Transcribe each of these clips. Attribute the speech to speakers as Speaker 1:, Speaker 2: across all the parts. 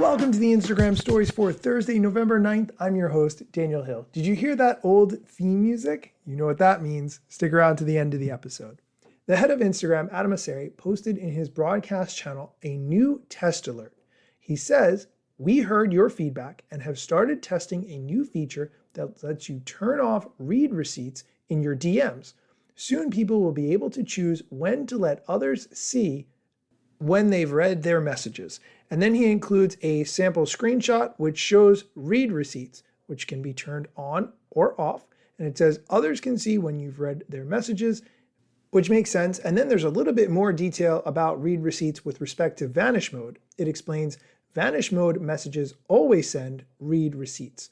Speaker 1: Welcome to the Instagram Stories for Thursday, November 9th. I'm your host, Daniel Hill. Did you hear that old theme music? You know what that means. Stick around to the end of the episode. The head of Instagram, Adam Mosseri, posted in his broadcast channel a new test alert. He says, "We heard your feedback and have started testing a new feature that lets you turn off read receipts in your DMs. Soon people will be able to choose when to let others see when they've read their messages." And then he includes a sample screenshot which shows read receipts, which can be turned on or off. And it says others can see when you've read their messages, which makes sense. And then there's a little bit more detail about read receipts with respect to vanish mode. It explains vanish mode messages always send read receipts.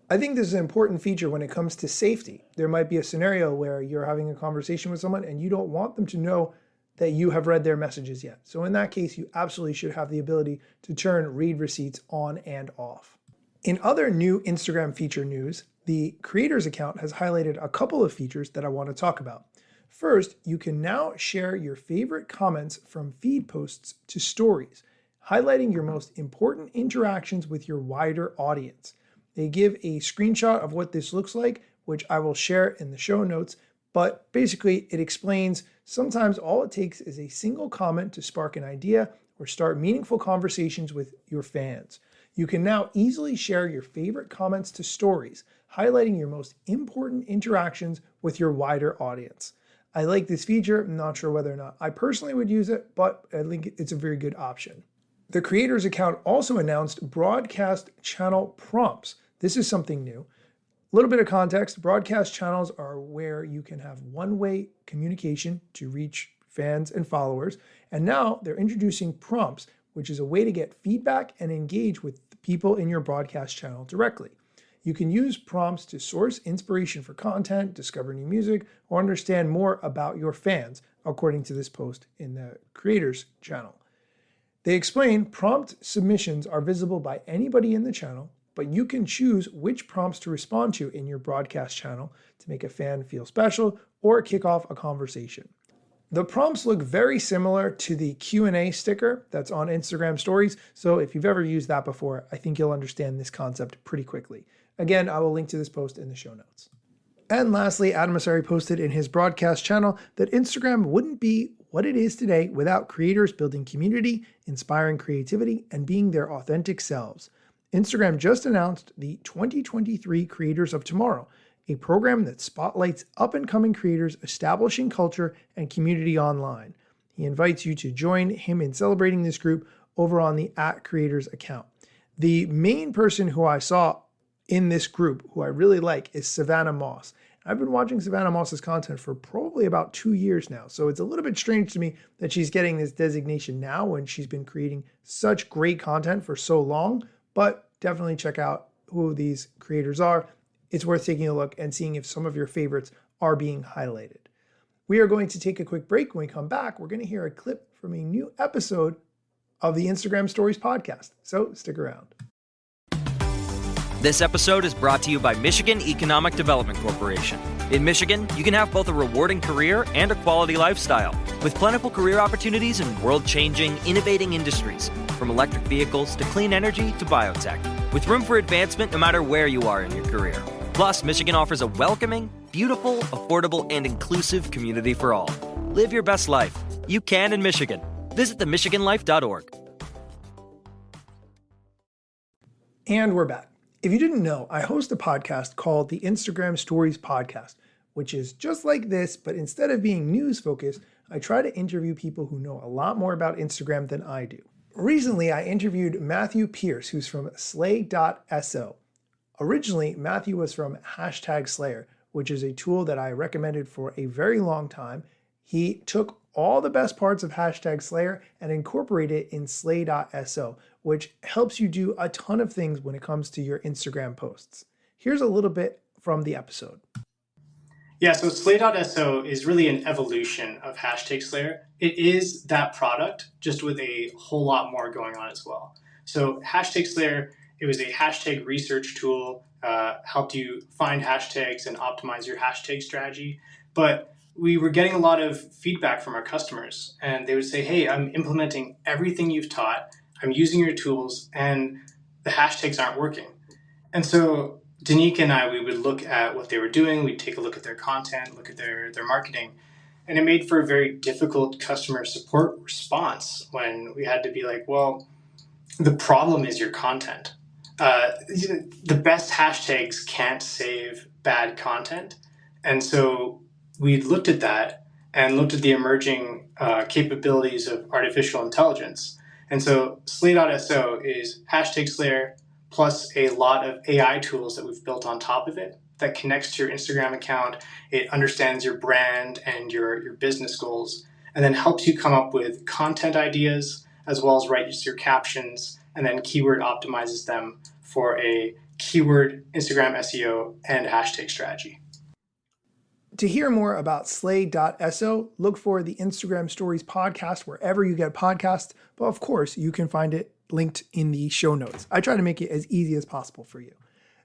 Speaker 1: I think this is an important feature when it comes to safety. There might be a scenario where you're having a conversation with someone and you don't want them to know that you have read their messages yet. So in that case, you absolutely should have the ability to turn read receipts on and off. In other new Instagram feature news, the creators account has highlighted a couple of features that I want to talk about. First, you can now share your favorite comments from feed posts to stories, highlighting your most important interactions with your wider audience. They give a screenshot of what this looks like, which I will share in the show notes. But basically, it explains sometimes all it takes is a single comment to spark an idea or start meaningful conversations with your fans. You can now easily share your favorite comments to stories, highlighting your most important interactions with your wider audience. I like this feature. I'm not sure whether or not I personally would use it, but I think it's a very good option. The creators account also announced broadcast channel prompts. This is something new. A little bit of context, broadcast channels are where you can have one-way communication to reach fans and followers. And now they're introducing prompts, which is a way to get feedback and engage with the people in your broadcast channel directly. You can use prompts to source inspiration for content, discover new music, or understand more about your fans, according to this post in the creators channel. They explain prompt submissions are visible by anybody in the channel, but you can choose which prompts to respond to in your broadcast channel to make a fan feel special or kick off a conversation. The prompts look very similar to the Q&A sticker that's on Instagram Stories, so if you've ever used that before, I think you'll understand this concept pretty quickly. Again, I will link to this post in the show notes. And lastly, Adam Mosseri posted in his broadcast channel that Instagram wouldn't be what it is today without creators building community, inspiring creativity, and being their authentic selves. Instagram just announced the 2023 Creators of Tomorrow, a program that spotlights up-and-coming creators establishing culture and community online. He invites you to join him in celebrating this group over on the @creators account. The main person who I saw in this group, who I really like, is Savannah Moss. I've been watching Savannah Moss's content for probably about 2 years now, so it's a little bit strange to me that she's getting this designation now when she's been creating such great content for so long. But definitely check out who these creators are. It's worth taking a look and seeing if some of your favorites are being highlighted. We are going to take a quick break. When we come back, we're going to hear a clip from a new episode of the Instagram Stories podcast. So stick around.
Speaker 2: This episode is brought to you by Michigan Economic Development Corporation. In Michigan, you can have both a rewarding career and a quality lifestyle, with plentiful career opportunities in world-changing, innovating industries, from electric vehicles to clean energy to biotech, with room for advancement no matter where you are in your career. Plus, Michigan offers a welcoming, beautiful, affordable, and inclusive community for all. Live your best life. You can in Michigan. Visit themichiganlife.org.
Speaker 1: And we're back. If you didn't know, I host a podcast called the Instagram Stories Podcast, which is just like this, but instead of being news focused, I try to interview people who know a lot more about Instagram than I do. Recently, I interviewed Matthew Pierce, who's from Slay.so. Originally, Matthew was from #Slayer, which is a tool that I recommended for a very long time. He took all the best parts of #Slayer and incorporated it in Slay.so, which helps you do a ton of things when it comes to your Instagram posts. Here's a little bit from the episode.
Speaker 3: Yeah, so Slay.so is really an evolution of #Slayer. It is that product, just with a whole lot more going on as well. So #Slayer, it was a hashtag research tool, helped you find hashtags and optimize your hashtag strategy. But we were getting a lot of feedback from our customers, and they would say, hey, I'm implementing everything you've taught. I'm using your tools, and the hashtags aren't working. And so Danica and I, we would look at what they were doing. We'd take a look at their content, look at their marketing. And it made for a very difficult customer support response when we had to be like, well, the problem is your content. The best hashtags can't save bad content. And so we looked at that and looked at the emerging capabilities of artificial intelligence. And so Slay.so is hashtag Slayer plus a lot of AI tools that we've built on top of it that connects to your Instagram account. It understands your brand and your business goals, and then helps you come up with content ideas, as well as write your captions, and then keyword optimizes them for a keyword Instagram SEO and hashtag strategy.
Speaker 1: To hear more about Slay.so, look for the Instagram Stories podcast wherever you get podcasts, but of course you can find it linked in the show notes. I try to make it as easy as possible for you.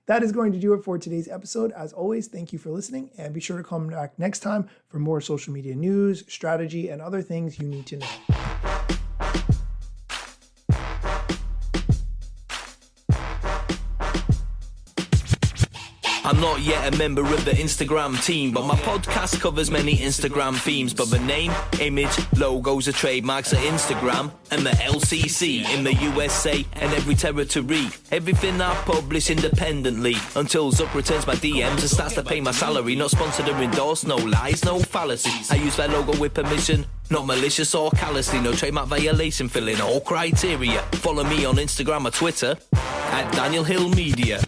Speaker 1: That is going to do it for today's episode. As always, thank you for listening, and be sure to come back next time for more social media news, strategy, and other things you need to know.
Speaker 4: I'm not yet a member of the Instagram team, but my podcast covers many Instagram themes. But the name, image, logos are trademarks of Instagram and the LCC in the USA and every territory. Everything I publish independently until Zuck returns my DMs and starts to pay my salary. Not sponsored or endorsed, no lies, no fallacies. I use their logo with permission, not malicious or callously. No trademark violation, filling all criteria. Follow me on Instagram or Twitter at Daniel Hill Media.